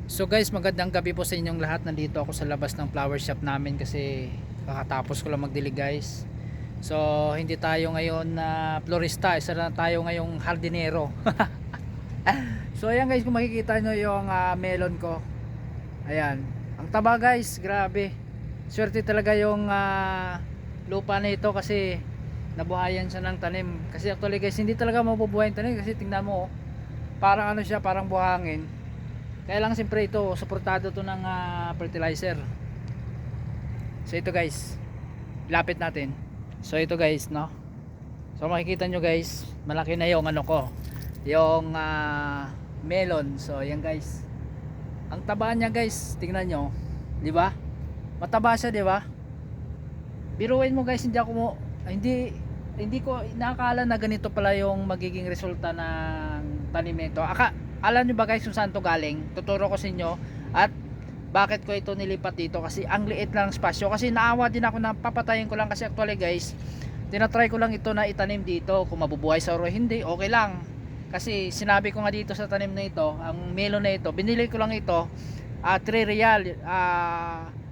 So guys, magandang gabi po sa inyong lahat. Nandito ako sa labas ng flower shop namin kasi kakatapos ko lang magdilig guys. So hindi tayo ngayon na florista, isa na tayo ngayong hardinero. So ayan guys, kung makikita nyo yung melon ko. Ayan, ang taba guys, grabe. Swerte talaga yung lupa na ito kasi nabuhayan siya ng tanim. Kasi actually guys, hindi talaga mabubuhay yung tanim kasi tingnan mo, parang ano siya, parang buhangin. Kaya lang siyempre ito, suportado to ng fertilizer. So ito guys, lapit natin. So ito guys, no. So makikita nyo guys, malaki na yung ano ko, yung melon. So ayan guys, ang taba niya guys, tingnan nyo, di ba? Mataba siya, di ba? Biruin mo guys, hindi ko inaakala na ganito pala yung magiging resulta ng tanim nito. Alam nyo ba guys kung saan to galing? Tuturo ko sa inyo at bakit ko ito nilipat dito, kasi ang liit lang spasyo. Kasi naawa din ako na papatayin ko lang kasi actually guys, tinatry ko lang ito na itanim dito. Kung mabubuhay sa oro hindi, okay lang. Kasi sinabi ko nga dito sa tanim na ito, ang melon na ito, binili ko lang ito 3 real,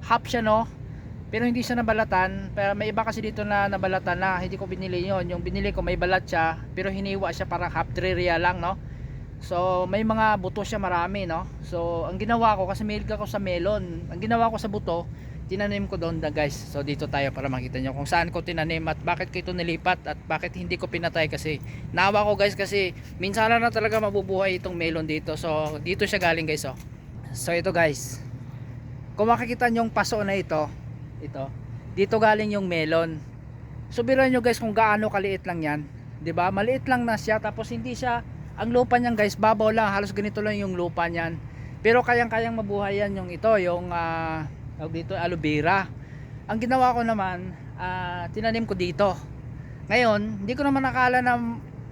half siya, no? Pero hindi siya nabalatan. Pero may iba kasi dito na nabalatan na, hindi ko binili yon. Yung binili ko may balat siya, pero hiniwa siya para half 3 real lang, no? So may mga buto siya marami, no? So ang ginawa ko, kasi mahilig ako sa melon, ang ginawa ko sa buto, tinanim ko doon na guys. So dito tayo para makita nyo kung saan ko tinanim at bakit ko ito nilipat at bakit hindi ko pinatay. Kasi nawa ko guys, kasi minsan na talaga mabubuhay itong melon dito. So dito siya galing guys, oh. So ito guys, kung makikita nyo yung paso na ito, dito galing yung melon. So biruan nyo guys kung gaano kaliit lang yan, 'di ba? Maliit lang na siya, tapos hindi siya, ang lupa niyan guys, babaw lang, halos ganito lang yung lupa niyan. Pero kayang-kayang mabuhay yan yung ito, yung dito aloe vera. Ang ginawa ko naman, tinanim ko dito. Ngayon, hindi ko naman nakala na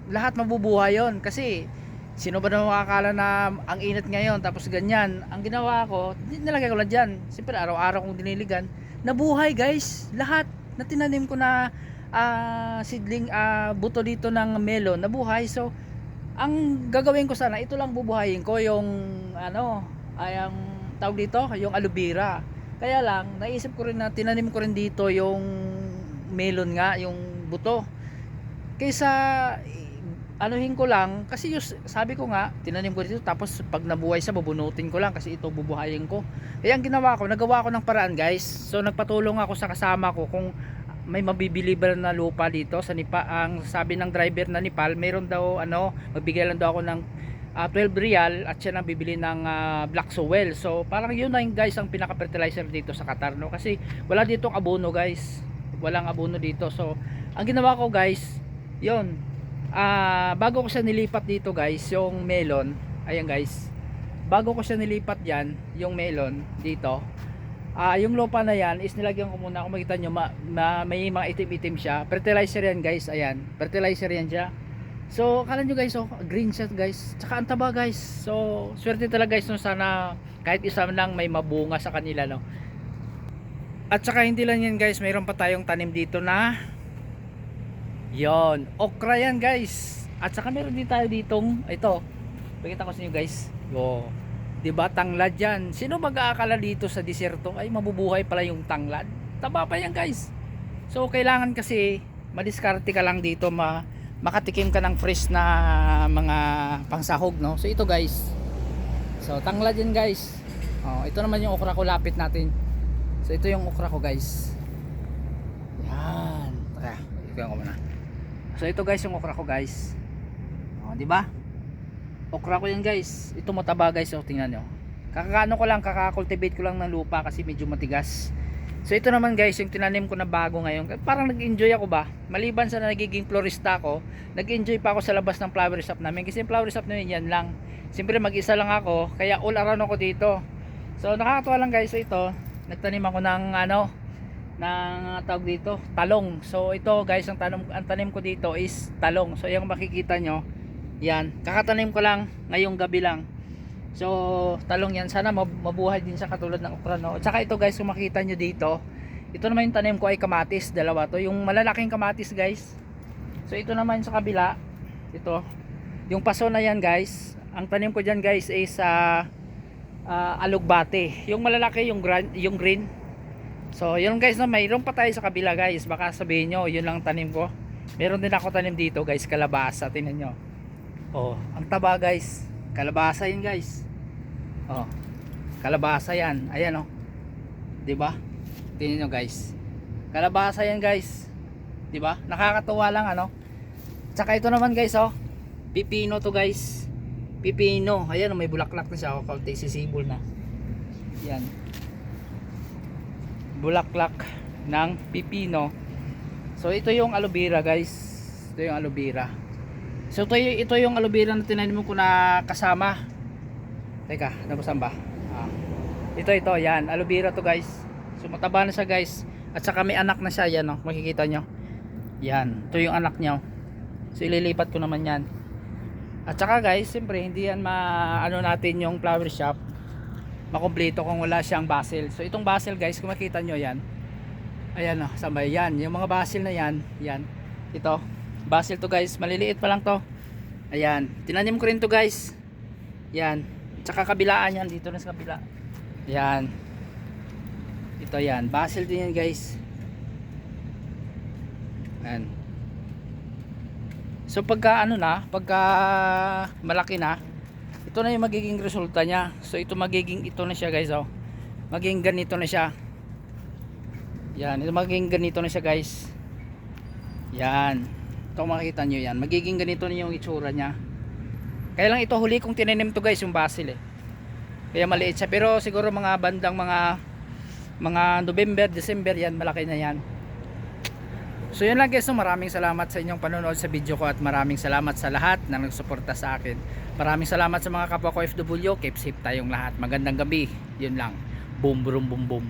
lahat mabubuhay yon, kasi sino ba naman makakala na ang init ngayon tapos ganyan. Ang ginawa ko, nilagay ko lang dyan. Siyempre araw-araw kong diniligan, nabuhay guys, lahat na tinanim ko na seedling, buto dito ng melon, nabuhay. So ang gagawin ko sana, ito lang bubuhayin ko, yung ano, ang tawag dito, yung aloe vera. Kaya lang naisip ko rin na tinanim ko rin dito yung melon nga, yung buto, kaysa anuhin ko lang. Kasi yung, sabi ko nga, tinanim ko dito, tapos pag nabuhay siya bubunutin ko lang, kasi ito bubuhayin ko. Kaya ang ginawa ko, nagawa ko ng paraan guys. So nagpatulong ako sa kasama ko kung may mabibili ba na lupa dito sa Nipa. Ang sabi ng driver na Nipal, mayroon daw magbigay lang daw ako ng 12 real at siya nang bibili ng black soil. So parang yun na yung guys ang pinaka fertilizer dito sa Qatar, no? Kasi wala dito abono guys, walang abono dito. So ang ginawa ko guys, yun, bago ko siya nilipat dito guys, yung melon, ayan guys, bago ko siya nilipat yan, yung melon dito, yung lupa na yan is nilagyan ko muna. Kung makita nyo, may mga itim-itim siya, fertilizer yan guys, ayan, fertilizer yan siya. So akala nyo guys, green siya guys, tsaka ang taba guys. So swerte talaga guys, no, sana kahit isa lang may mabunga sa kanila, no. At saka hindi lang yan guys, mayroon pa tayong tanim dito na yon, okra yan guys. At saka meron din tayo ditong ito, pakita ko sa inyo guys, diba, tanglad yan. Sino mag-aakala dito sa diserto ay mabubuhay pala yung tanglad? Taba pa yan guys. So kailangan kasi madiskarte ka lang dito, makatikim ka ng fresh na mga pangsahog, no. So ito guys, so tanglad yan guys. Ito naman yung okra ko, lapit natin. So ito yung okra ko guys, yan. Ikaw ko muna. So ito guys yung okra ko guys, di ba? Okra ko yan guys, ito mataba guys, tingnan nyo. Kakano ko lang, kakakultivate ko lang ng lupa kasi medyo matigas. So ito naman guys yung tinanim ko na bago ngayon. Parang nag-enjoy ako ba, maliban sa nagiging florista ko, nag-enjoy pa ako sa labas ng flower shop namin. Kasi yung flower shop namin yan lang, siyempre mag-isa lang ako, kaya all around ako dito. So nakakatuwa lang guys. So ito, nagtanim ako ng tawag dito, talong. So ito guys, ang tanim ko dito is talong. So yung makikita nyo, yan, kakatanim ko lang ngayong gabi lang. So talong yan, sana mabuhay din sa katulad ng okra, no? At saka ito guys, kung makita nyo dito, ito naman yung tanim ko ay kamatis, dalawa to, yung malalaking kamatis guys. So ito naman sa kabila, ito yung paso na yan guys. Ang tanim ko dyan guys is alugbate. Yung malalaki, yung green. So yun guys, no, mayroon pa tayo sa kabila guys. Baka sabihin nyo yun lang tanim ko. Meron din ako tanim dito guys, kalabasa. Tingnan nyo. Oh, ang taba guys. Kalabasa yun guys. Oh, kalabasa yan. Ayan oh. 'Di ba? Tingnan nyo guys. Kalabasa yan guys. 'Di ba? Nakakatuwa lang ano. Tsaka ito naman guys oh. Pipino to guys. Pipino. Ayan oh, may bulaklak na siya. Oh, kaunti sisibol na. Yan. Bulaklak ng pipino. So ito yung aloe vera guys. Ito yung aloe vera. So ito yung aloe vera na tinanim ko na kasama. Teka, nabasan ba? Ito yan, aloe vera to guys. So mataba na siya guys. At saka may anak na siya yan, oh. Makikita nyo. Yan, ito yung anak niya. So ililipat ko naman yan. At saka guys, siyempre hindi yan ano natin yung flower shop makumpleto kung wala siyang basil. So itong basil guys, kung makita nyo yan, ayan o, sabay yan, yung mga basil na yan, yan, ito, basil to guys, maliliit pa lang to, ayan, tinanim ko rin to guys, yan, tsaka kabilaan yan, dito na sa kabila, yan, ito yan, basil din yan guys, yan. So pagka ano na, pagka malaki na, ito na yung magiging resulta niya. So ito magiging ito na siya guys oh. Magiging ganito na siya. Yan, ito magiging ganito na siya guys. Yan. Ito makikita niyo yan. Magiging ganito na yung itsura niya. Kaya lang ito huli kong tinanim to guys, yung basil eh. Kaya maliit siya, pero siguro mga bandang mga November, December yan, malaki na yan. So yun lang guys, no? Maraming salamat sa inyong panonood sa video ko at maraming salamat sa lahat na nagsuporta sa akin. Maraming salamat sa mga kapwa ko FW. Keep safe tayong lahat. Magandang gabi. Yun lang. Boom boom boom boom.